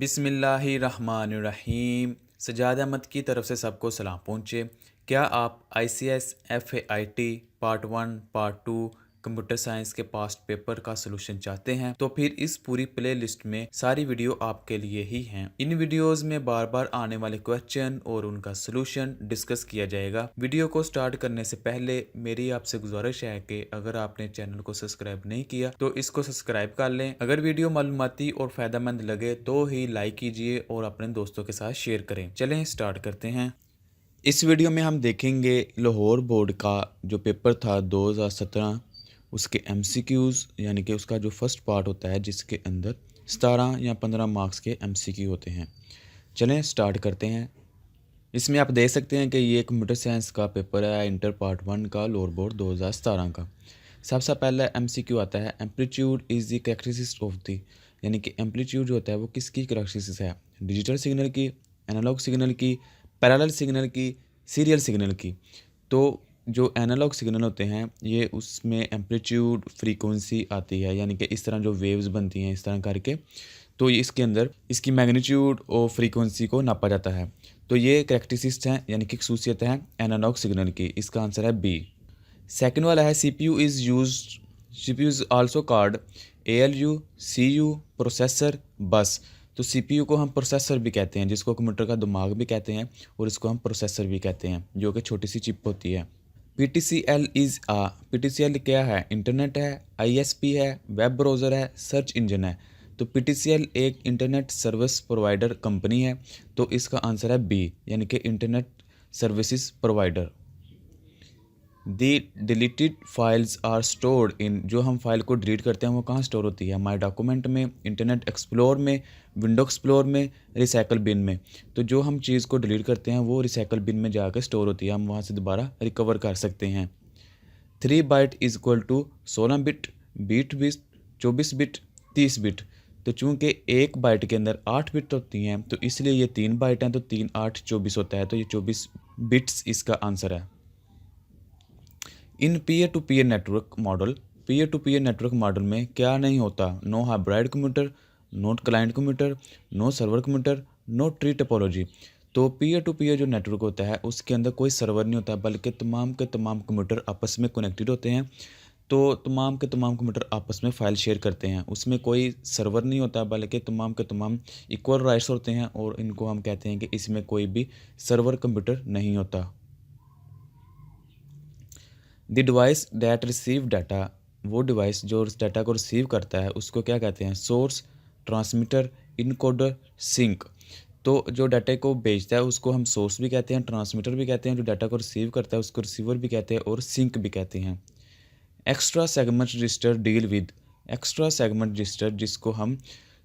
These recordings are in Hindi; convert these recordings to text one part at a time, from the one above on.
बिस्मिल्लाहिर्रहमानिर्रहीम। सज्जाद अहमद की तरफ से सबको सलाम पहुँचे। क्या आप ICS FAIT part 1 part 2 computer science के पास्ट पेपर का सलूशन चाहते हैं तो फिर इस पूरी प्ले लिस्ट में सारी वीडियो आपके लिए ही हैं। इन वीडियोस में बार बार आने वाले क्वेश्चन और उनका सलूशन डिस्कस किया जाएगा। वीडियो को स्टार्ट करने से पहले मेरी आपसे गुजारिश है कि अगर आपने चैनल को सब्सक्राइब नहीं किया तो इसको सब्सक्राइब कर लें। अगर वीडियो मालूमाती और फायदेमंद लगे तो ही लाइक कीजिए और अपने दोस्तों के साथ शेयर करें। चलें स्टार्ट करते हैं। इस वीडियो में हम देखेंगे लाहौर बोर्ड का जो पेपर था 2017 उसके MCQs यानी कि उसका जो फर्स्ट पार्ट होता है जिसके अंदर 17 या 15 मार्क्स के MCQ होते हैं। चलें स्टार्ट करते हैं। इसमें आप देख सकते हैं कि ये कंप्यूटर साइंस का पेपर है इंटर पार्ट 1 का लाहौर बोर्ड 2017 का। सबसे पहला MCQ आता है amplitude is the characteristics of the, यानी कि एम्पलीट्यूड जो होता है वो किसकी कैरेक्टरिस्टिक्स है, डिजिटल सिग्नल की, एनालॉग सिग्नल की, पैरेलल सिग्नल की, सीरियल सिग्नल की। तो जो एनालॉग सिग्नल होते हैं ये उसमें एम्पलीट्यूड फ्रीक्वेंसी आती है, यानी कि इस तरह जो वेव्स बनती हैं इस तरह करके, तो ये इसके अंदर इसकी मैग्नीट्यूड और फ्रीक्वेंसी को नापा जाता है। तो ये कैरेक्टरिस्टिक्स हैं यानी कि खसूसियत हैं एनालॉग सिग्नल की। इसका आंसर है बी। सेकंड वाला है CPU is also called ALU, CU, processor, बस। तो CPU को हम प्रोसेसर भी कहते हैं, जिसको कंप्यूटर का दिमाग भी कहते हैं, और इसको हम प्रोसेसर भी कहते हैं, जो कि छोटी सी चिप होती है। PTCL क्या है, इंटरनेट है, ISP है, वेब ब्राउज़र है, सर्च इंजन है। तो PTCL एक इंटरनेट सर्विस प्रोवाइडर कंपनी है। तो इसका आंसर है बी, यानी कि internet services provider. The deleted files are stored in, जो हम फाइल को डिलीट करते हैं वो कहाँ स्टोर होती है, माई डॉक्यूमेंट में, इंटरनेट एक्सप्लोर में, विंडो एक्सप्लोर में, रिसाइकल बिन में। तो जो हम चीज़ को डिलीट करते हैं वो रिसाइकल बिन में जाकर स्टोर होती है, हम वहाँ से दोबारा रिकवर कर सकते हैं। 3 byte is equal to 16 bit, 20 bit, 24 bit, 30 bit. तो चूँकि एक बाइट के अंदर 8 बिट होती हैं तो इसलिए ये 3 बाइट हैं, तो 3 8 24 होता है, तो ये 24 बिट्स इसका आंसर है। In peer to peer network model में क्या नहीं होता, no hybrid computer, no client computer, no server computer, no tree topology. तो पीयर टू पीयर जो नेटवर्क होता है उसके अंदर कोई सर्वर नहीं होता, बल्कि तमाम के तमाम कंप्यूटर आपस में कनेक्टेड होते हैं। तो तमाम के तमाम कंप्यूटर आपस में फ़ाइल शेयर करते हैं, उसमें कोई सर्वर नहीं होता, बल्कि तमाम के तमाम इक्वल राइट्स होते हैं, और इनको हम कहते हैं कि इसमें कोई भी सर्वर कंप्यूटर नहीं होता। The device that receive data, वो डिवाइस जो डाटा को रिसीव करता है उसको क्या कहते हैं, सोर्स, ट्रांसमीटर, इनकोडर, सिंक। तो जो डाटा को भेजता है उसको हम सोर्स भी कहते हैं, ट्रांसमीटर भी कहते हैं, जो डाटा को रिसीव करता है उसको रिसीवर भी कहते हैं, और सिंक भी कहते हैं। Extra segment register deal with, extra segment register जिसको हम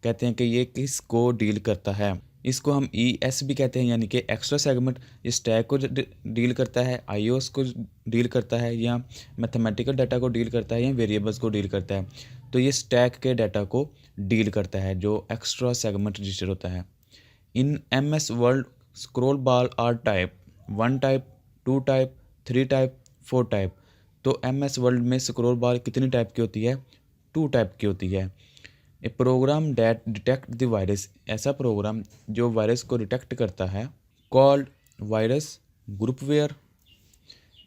कहते हैं कि ये किसको डील करता है, इसको हम ES भी कहते हैं, यानी कि एक्स्ट्रा सेगमेंट। ये स्टैक को डील करता है, IOs को डील करता है, या मैथमेटिकल डाटा को डील करता है, या वेरिएबल्स को डील करता है। तो ये स्टैक के डाटा को डील करता है, जो एक्स्ट्रा सेगमेंट रजिस्टर होता है। In MS world scroll bar are type 1 type, 2 type, 3 type, 4 type. तो MS वर्ल्ड में स्क्रॉल बार कितनी टाइप की होती है, 2 टाइप की होती है। A program that detect the virus, ऐसा प्रोग्राम जो वायरस को डिटेक्ट करता है, called virus, groupware,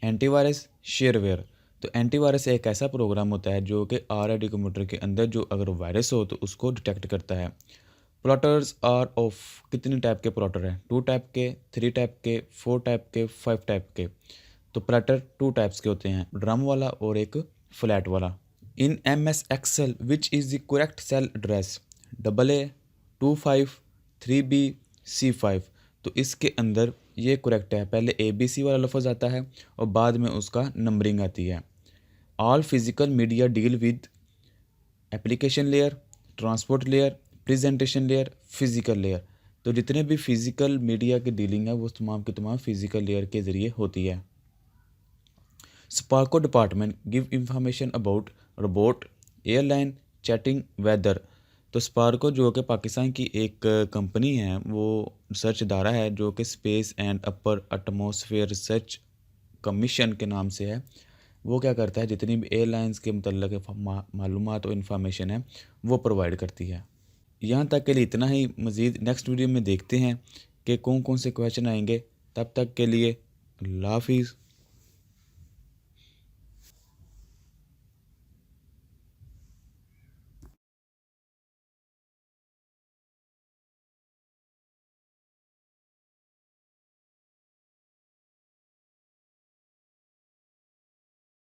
antivirus, shareware. तो एंटीवायरस एक ऐसा प्रोग्राम होता है जो कि ऑलरेडी कंप्यूटर के अंदर जो अगर वायरस हो तो उसको डिटेक्ट करता है। प्लॉटर्स आर ऑफ, कितनी टाइप के प्लॉटर हैं, 2 टाइप के, 3 टाइप के, 4 टाइप के, 5 टाइप के। तो प्लॉटर 2 टाइप्स के होते हैं, ड्रम वाला और एक फ्लैट वाला। In MS Excel which is the correct cell address, AA 25 3B C5। तो इसके अंदर ये करेक्ट है, पहले ABC वाला लफ्ज़ आता है और बाद में उसका नंबरिंग आती है। All physical media deal with application layer, transport layer, presentation layer, physical layer. तो जितने भी फिजिकल मीडिया की डीलिंग है वो तमाम के तमाम फिजिकल लेयर के ज़रिए होती है। SUPARCO department give information about robot, airline, chatting, weather. तो स्पार्को जो कि पाकिस्तान की एक कंपनी है, वो रिसर्च इदारा है जो कि space and upper atmosphere research commission के नाम से है। वो क्या करता है, जितनी भी एयरलाइंस के मुतल्लिक़ मालूमात और इन्फॉर्मेशन है वो प्रोवाइड करती है। यहाँ तक के लिए इतना ही। मज़ीद नेक्स्ट वीडियो में देखते हैं कि कौन कौन से क्वेश्चन आएंगे। तब तक के लिए अल्लाह हाफिज़।